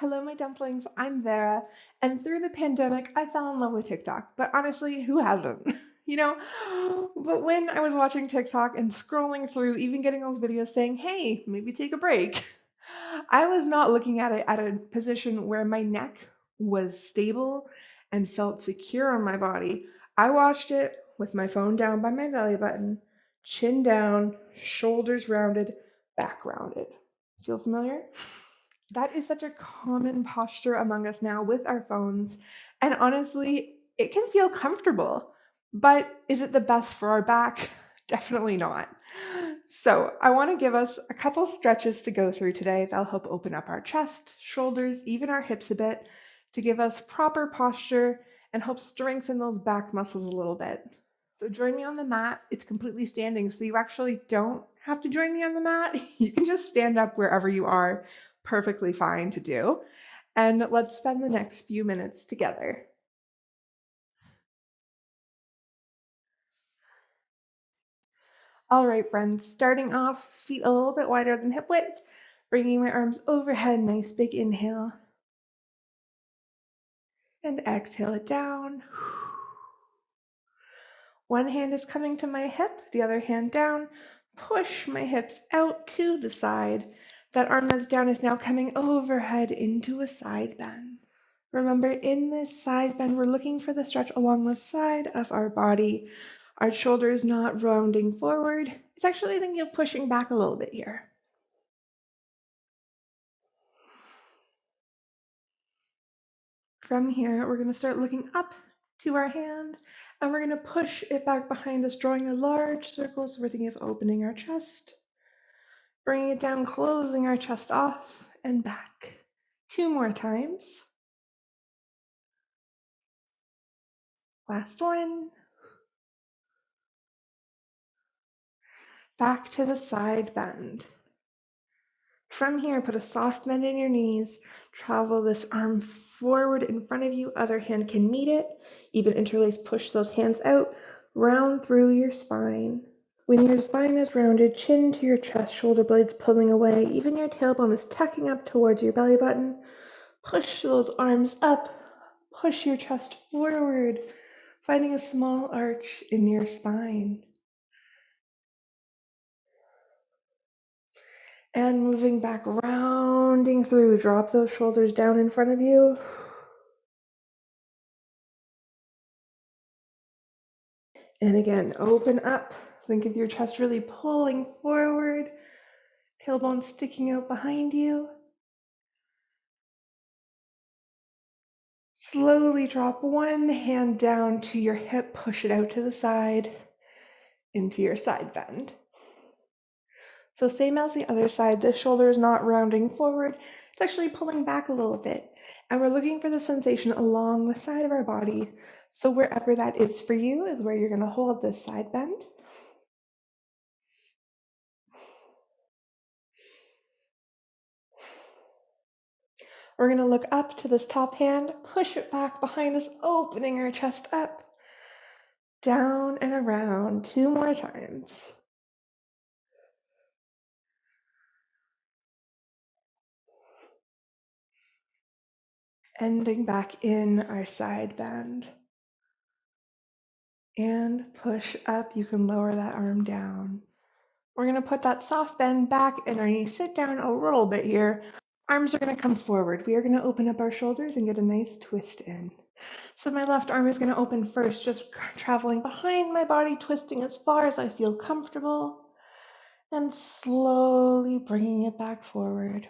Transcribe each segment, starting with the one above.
Hello, my dumplings. I'm Vera, and through the pandemic, I fell in love with TikTok. But honestly, who hasn't? you know? But when I was watching TikTok and scrolling through, even getting those videos saying, hey, maybe take a break, I was not looking at it at a position where my neck was stable and felt secure on my body. I watched it with my phone down by my belly button, chin down, shoulders rounded, back rounded. Feel familiar? That is such a common posture among us now with our phones. And honestly, it can feel comfortable. But is it the best for our back? Definitely not. So, I want to give us a couple stretches to go through today that'll help open up our chest, shoulders, even our hips a bit to give us proper posture and help strengthen those back muscles a little bit. So, join me on the mat. It's completely standing, so you actually don't have to join me on the mat. You can just stand up wherever you are, perfectly fine to do. And let's spend the next few minutes together. All right, friends, starting off, feet a little bit wider than hip width, bringing my arms overhead, nice big inhale. And exhale it down. One hand is coming to my hip, the other hand down. Push my hips out to the side. That arm that's down is now coming overhead into a side bend. Remember, in this side bend, we're looking for the stretch along the side of our body. Our shoulders not rounding forward. It's actually thinking of pushing back a little bit here. From here, we're going to start looking up to our hand, and we're going to push it back behind us, drawing a large circle. So we're thinking of opening our chest, bringing it down, closing our chest off, and back. 2 more times. Last one. Back to the side bend. From here, put a soft bend in your knees. Travel this arm forward in front of you. Other hand can meet it. Even interlace, push those hands out. Round through your spine. When your spine is rounded, chin to your chest, shoulder blades pulling away. Even your tailbone is tucking up towards your belly button. Push those arms up. Push your chest forward, finding a small arch in your spine. And moving back, rounding through. Drop those shoulders down in front of you. And again, open up. Think of your chest really pulling forward. Tailbone sticking out behind you. Slowly drop one hand down to your hip. Push it out to the side into your side bend. So same as the other side, the shoulder is not rounding forward. It's actually pulling back a little bit. And we're looking for the sensation along the side of our body. So wherever that is for you is where you're going to hold this side bend. We're going to look up to this top hand, push it back behind us, opening our chest up, down and around. 2 more times. Ending back in our side bend. And push up. You can lower that arm down. We're going to put that soft bend back and our knees sit down a little bit here. Arms are going to come forward. We are going to open up our shoulders and get a nice twist in. So my left arm is going to open first, just traveling behind my body, twisting as far as I feel comfortable, and slowly bringing it back forward.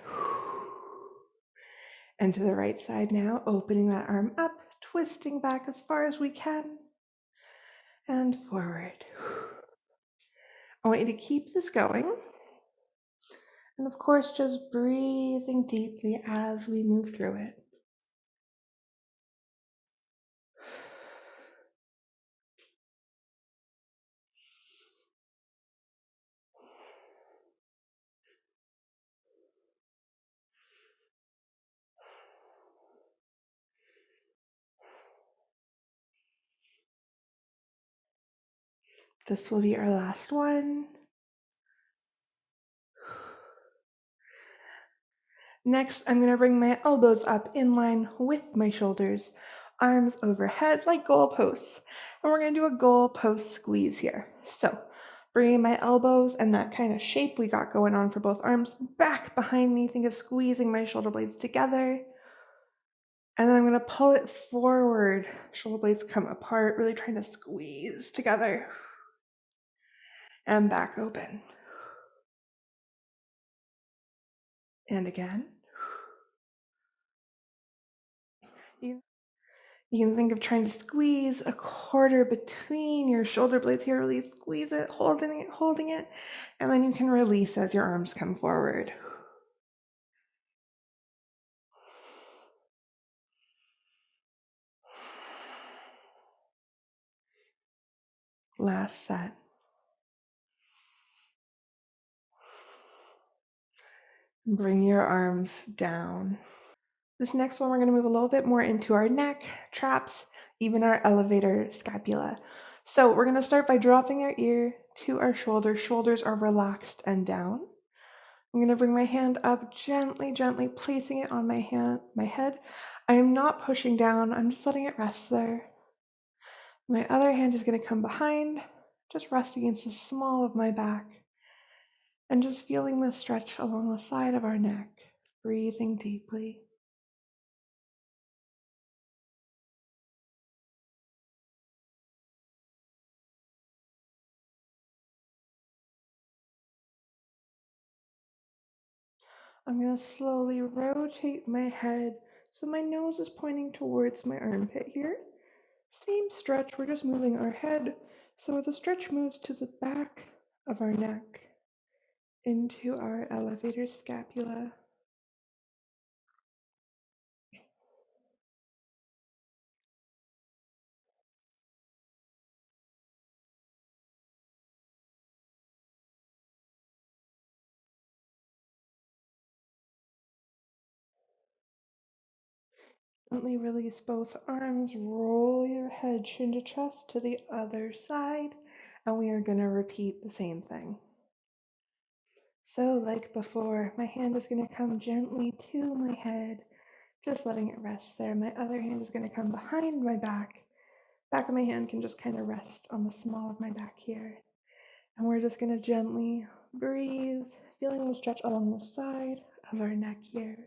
And to the right side now, opening that arm up, twisting back as far as we can, and forward. I want you to keep this going. And of course, just breathing deeply as we move through it. This will be our last one. Next, I'm going to bring my elbows up in line with my shoulders, arms overhead like goalposts. And we're going to do a goalpost squeeze here. So, bringing my elbows and that kind of shape we got going on for both arms back behind me. Think of squeezing my shoulder blades together. And then I'm going to pull it forward. Shoulder blades come apart, really trying to squeeze together. And back open. And again. You can think of trying to squeeze a quarter between your shoulder blades here. Really squeeze it, holding it. And then you can release as your arms come forward. Last set. Bring your arms down. This next one, we're going to move a little bit more into our neck, traps, even our elevator scapula. So we're going to start by dropping our ear to our shoulder. Shoulders are relaxed and down. I'm going to bring my hand up gently, gently placing it on my head. I am not pushing down. I'm just letting it rest there. My other hand is going to come behind, just rest against the small of my back, and just feeling the stretch along the side of our neck, breathing deeply. I'm going to slowly rotate my head so my nose is pointing towards my armpit here. Same stretch, we're just moving our head. So the stretch moves to the back of our neck into our elevator scapula. Gently release both arms, roll your head chin to chest to the other side, and we are going to repeat the same thing. So like before, my hand is going to come gently to my head, just letting it rest there. My other hand is going to come behind my back. Back of my hand can just kind of rest on the small of my back here. And we're just going to gently breathe, feeling the stretch along the side of our neck here.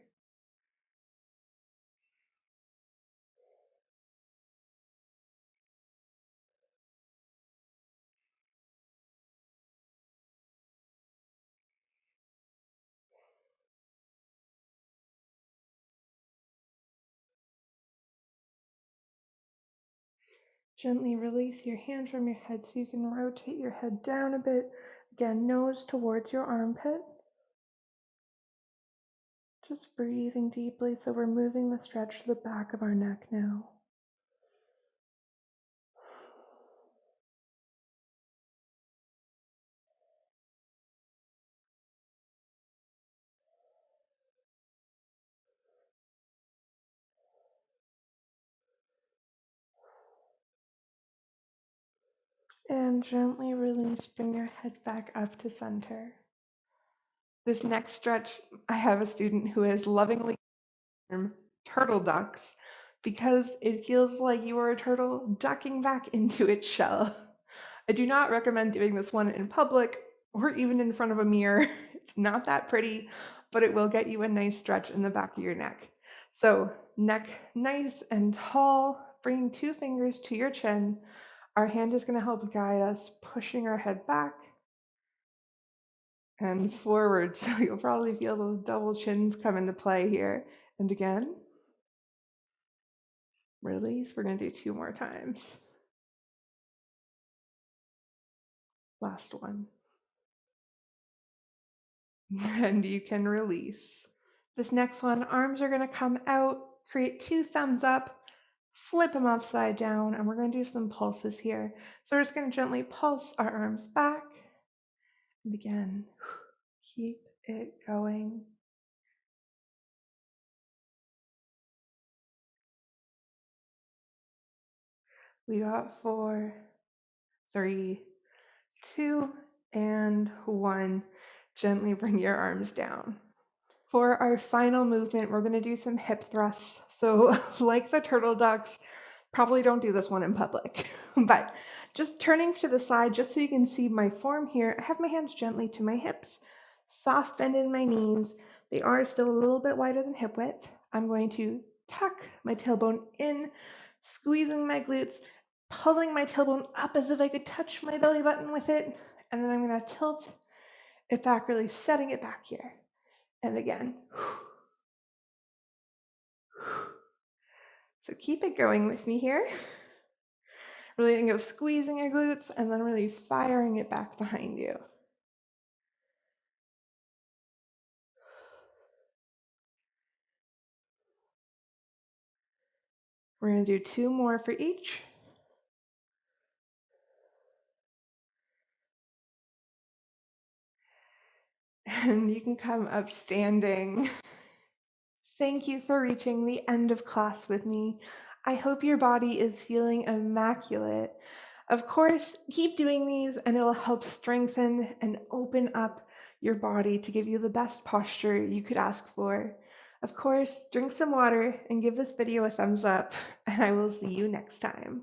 Gently release your hand from your head so you can rotate your head down a bit. Again, nose towards your armpit. Just breathing deeply so we're moving the stretch to the back of our neck now. And gently release, bring your head back up to center. This next stretch, I have a student who has lovingly termed turtle ducks because it feels like you are a turtle ducking back into its shell. I do not recommend doing this one in public or even in front of a mirror. It's not that pretty, but it will get you a nice stretch in the back of your neck. So neck nice and tall, bringing 2 fingers to your chin. Our hand is going to help guide us, pushing our head back and forward. So you'll probably feel those double chins come into play here. And again, release. We're going to do 2 more times. Last one. And you can release. This next one, arms are going to come out, create 2 thumbs up, flip them upside down, and we're going to do some pulses here. So we're just going to gently pulse our arms back. And again, keep it going. We got 4, 3, 2, and 1. Gently bring your arms down. For our final movement, we're gonna do some hip thrusts. So, like the turtle ducks, probably don't do this one in public, but just turning to the side just so you can see my form here. I have my hands gently to my hips, soft bend in my knees. They are still a little bit wider than hip width. I'm going to tuck my tailbone in, squeezing my glutes, pulling my tailbone up as if I could touch my belly button with it, and then I'm gonna tilt it back, really setting it back here. And again. So keep it going with me here. Really think of squeezing your glutes and then really firing it back behind you. We're going to do 2 more for each. And you can come up standing. Thank you for reaching the end of class with me. I hope your body is feeling immaculate. Of course, keep doing these and it will help strengthen and open up your body to give you the best posture you could ask for. Of course, drink some water and give this video a thumbs up, and I will see you next time.